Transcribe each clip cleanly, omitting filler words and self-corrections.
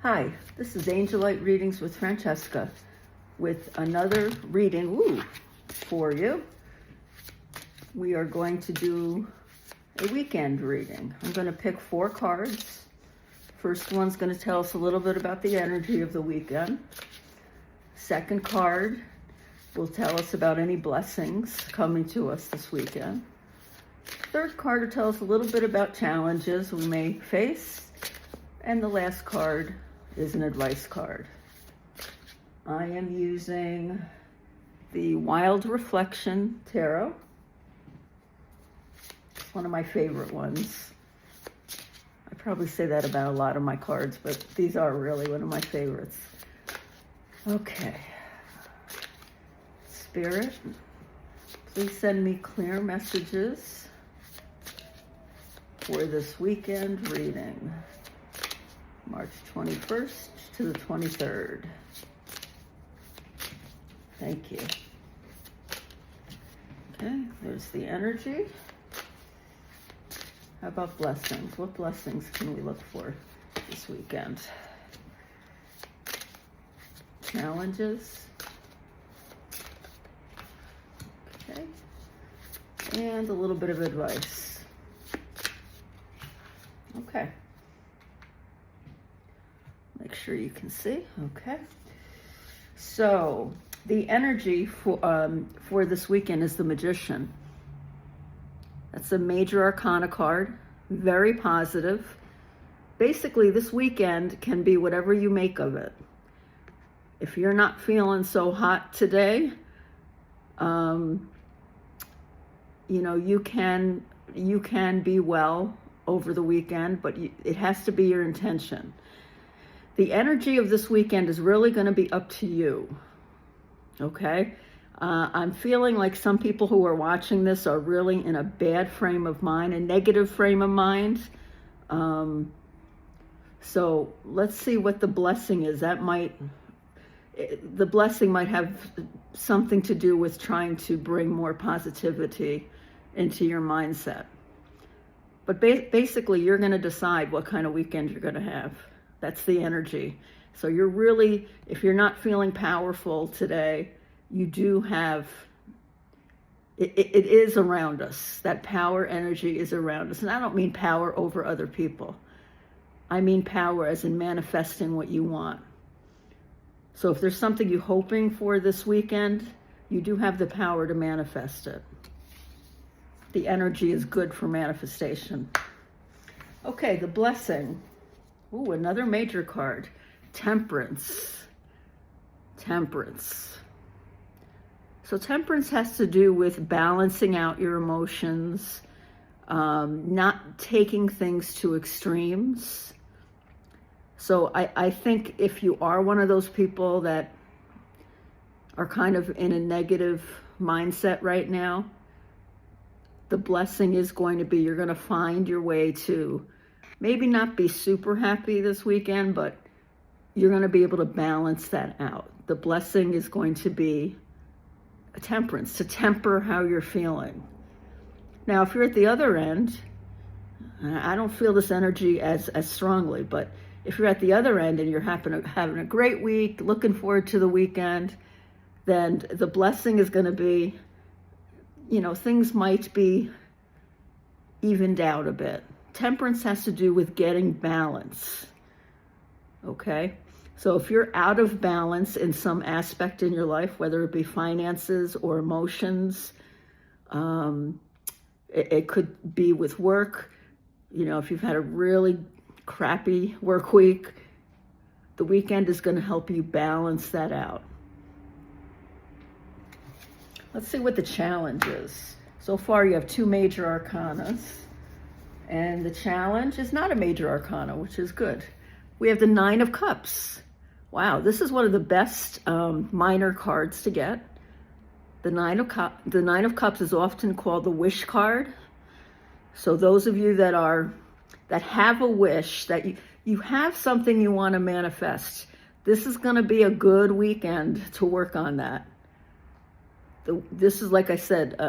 Hi, this is Angelite Readings with Francesca with another reading for you. We are going to do a weekend reading. I'm going to pick 4 cards. First one's going to tell us a little bit about the energy of the weekend. Second card will tell us about any blessings coming to us this weekend. Third card will tell us a little bit about challenges we may face. And the last card is an advice card. I am using the Wild Reflection Tarot. It's one of my favorite ones. I probably say that about a lot of my cards, but these are really one of my favorites. Okay. Spirit, please send me clear messages for this weekend reading. March 21st to the 23rd. Thank you. Okay, there's the energy. How about blessings? What blessings can we look for this weekend? Challenges. Okay. And a little bit of advice. Okay. Make sure you can see. Okay. So the energy for this weekend is the Magician. That's a major arcana card. Very positive. Basically, this weekend can be whatever you make of it. If you're not feeling so hot today, you can be well over the weekend, but it has to be your intention. The energy of this weekend is really going to be up to you, okay? I'm feeling like some people who are watching this are really in a bad frame of mind, a negative frame of mind. So let's see what the blessing is. The blessing might have something to do with trying to bring more positivity into your mindset. But basically, you're going to decide what kind of weekend you're going to have. That's the energy. So you're really, if you're not feeling powerful today, you do have, it is around us. That power energy is around us. And I don't mean power over other people. I mean power as in manifesting what you want. So if there's something you're hoping for this weekend, you do have the power to manifest it. The energy is good for manifestation. Okay, the blessing. Ooh, another major card. Temperance. Temperance. So temperance has to do with balancing out your emotions, not taking things to extremes. So I think if you are one of those people that are kind of in a negative mindset right now, the blessing is going to be you're going to find your way to maybe not be super happy this weekend, but you're going to be able to balance that out. The blessing is going to be a temperance, to temper how you're feeling. Now, if you're at the other end, I don't feel this energy as strongly, but if you're at the other end and you're having a great week, looking forward to the weekend, then the blessing is going to be, things might be evened out a bit. Temperance has to do with getting balance, okay? So if you're out of balance in some aspect in your life, whether it be finances or emotions, it could be with work. If you've had a really crappy work week, the weekend is going to help you balance that out. Let's see what the challenge is. So far, you have 2 major arcanas. And the challenge is not a major arcana, which is good. We have the 9 of Cups. Wow, this is one of the best minor cards to get. The 9 of Cups is often called the wish card. So those of you that have a wish, that you have something you want to manifest, this is going to be a good weekend to work on that. This is, like I said,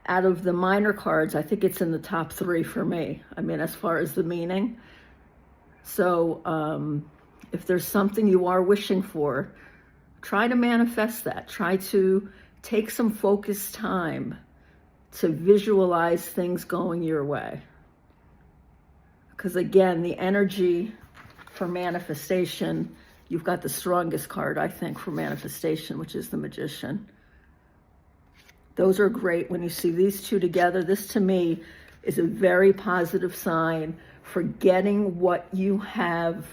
out of the minor cards, I think it's in the top 3 for me. I mean, as far as the meaning. So if there's something you are wishing for, try to manifest that. Try to take some focused time to visualize things going your way. Because again, the energy for manifestation, you've got the strongest card, I think, for manifestation, which is the Magician. Those are great when you see these two together. This, to me, is a very positive sign for getting what you have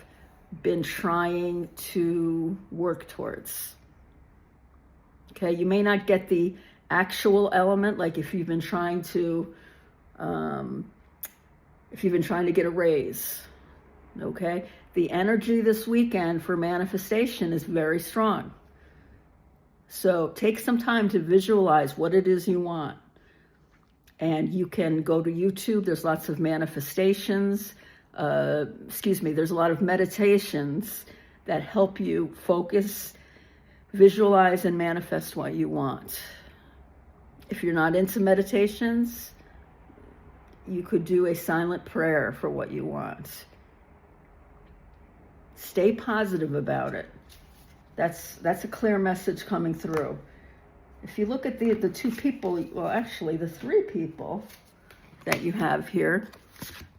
been trying to work towards. Okay, you may not get the actual element, like if you've been trying to get a raise. Okay, the energy this weekend for manifestation is very strong. So take some time to visualize what it is you want. And you can go to YouTube. There's lots of manifestations. There's a lot of meditations that help you focus, visualize, and manifest what you want. If you're not into meditations, you could do a silent prayer for what you want. Stay positive about it. That's a clear message coming through. If you look at the two people, well, actually the three people that you have here,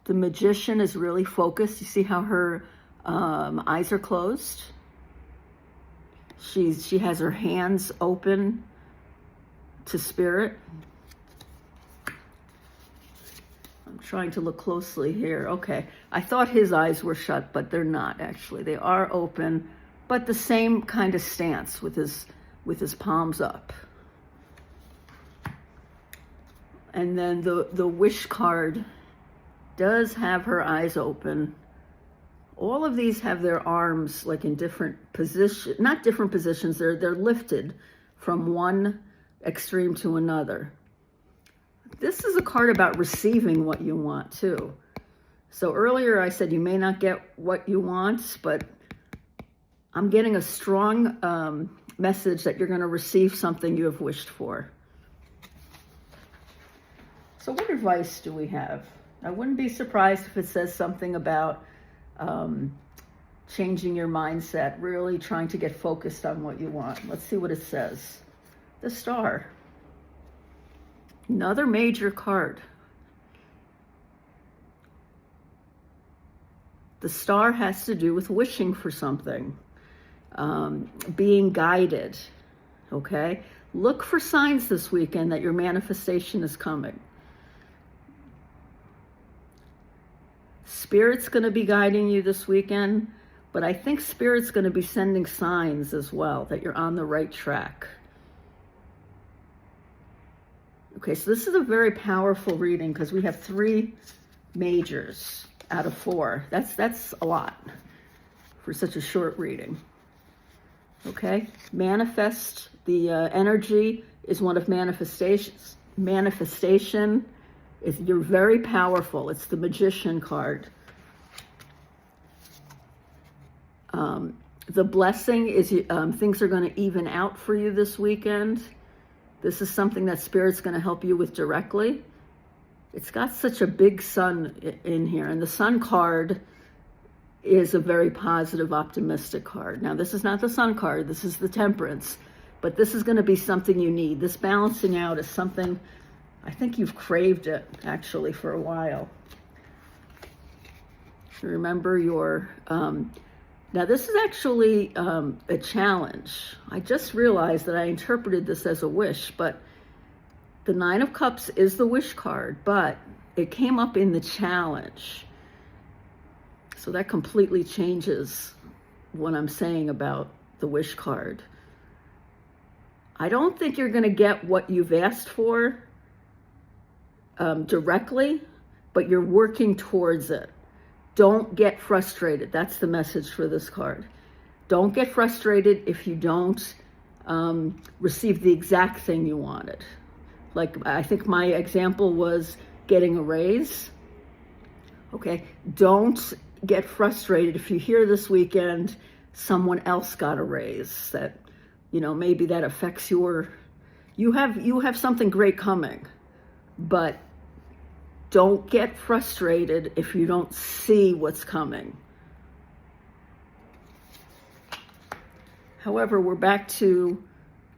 the Magician is really focused. You see how her eyes are closed? She has her hands open to Spirit. I'm trying to look closely here. Okay, I thought his eyes were shut, but they're not actually. They are open, but the same kind of stance with his palms up. And then the Wish card does have her eyes open. All of these have their arms like in different positions, not different positions, they're lifted from one extreme to another. This is a card about receiving what you want too. So earlier I said you may not get what you want, but I'm getting a strong message that you're going to receive something you have wished for. So what advice do we have? I wouldn't be surprised if it says something about changing your mindset, really trying to get focused on what you want. Let's see what it says. The Star. Another major card. The Star has to do with wishing for something, being guided, okay? Look for signs this weekend that your manifestation is coming. Spirit's going to be guiding you this weekend, but I think Spirit's going to be sending signs as well that you're on the right track. Okay, so this is a very powerful reading because we have 3 majors out of 4. That's a lot for such a short reading. Okay, manifest, the energy is one of manifestations. Manifestation is, you're very powerful. It's the Magician card. The blessing is things are going to even out for you this weekend. This is something that Spirit's going to help you with directly. It's got such a big sun in here, and the Sun card is a very positive, optimistic card. Now, this is not the Sun card. This is the Temperance, but this is going to be something you need. This balancing out is something, I think you've craved it, actually, for a while. Remember your... now, this is actually a challenge. I just realized that I interpreted this as a wish, but the 9 of Cups is the wish card, but it came up in the challenge. So that completely changes what I'm saying about the wish card. I don't think you're going to get what you've asked for directly, but you're working towards it. Don't get frustrated. That's the message for this card. Don't get frustrated if you don't receive the exact thing you wanted. Like, I think my example was getting a raise. Okay, don't get frustrated if you hear this weekend someone else got a raise that, you know, maybe that affects your, you have something great coming, but don't get frustrated if you don't see what's coming. However, we're back to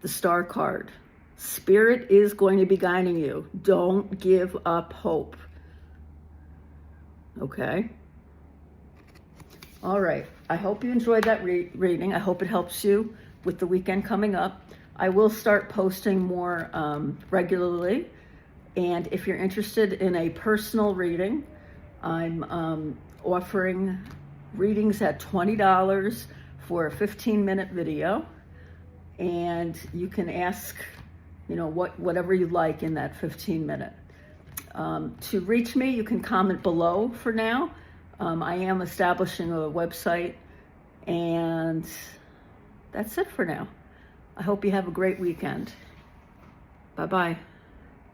the Star card. Spirit is going to be guiding you. Don't give up hope. Okay? All right. I hope you enjoyed that reading. I hope it helps you with the weekend coming up. I will start posting more regularly. And if you're interested in a personal reading, I'm offering readings at $20 for a 15-minute video. And you can ask, whatever you like in that 15-minute. To reach me, you can comment below for now. I am establishing a website, and that's it for now. I hope you have a great weekend. Bye-bye.